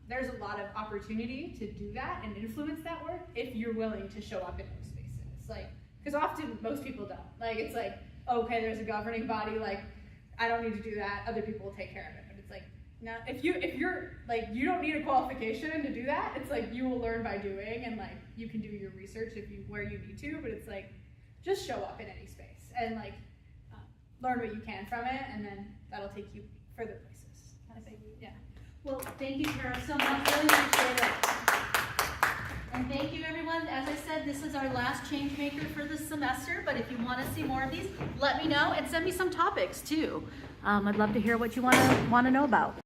S2: there's a lot of opportunity to do that and influence that work if you're willing to show up in those spaces. Like, because often most people don't. Like, it's like, okay, there's a governing body, like, I don't need to do that, other people will take care of it. But it's like, no, if you're like, you don't need a qualification to do that. It's like, you will learn by doing, and like, you can do your research where you need to, but it's like, just show up in any space and like, learn what you can from it, and then that'll take you further places, I think, yeah.
S1: Well, thank you, Kara, so much. Really appreciate it. And thank you, everyone. As I said, this is our last Changemaker for this semester, but if you want to see more of these, let me know and send me some topics too. I'd love to hear what you want to know about.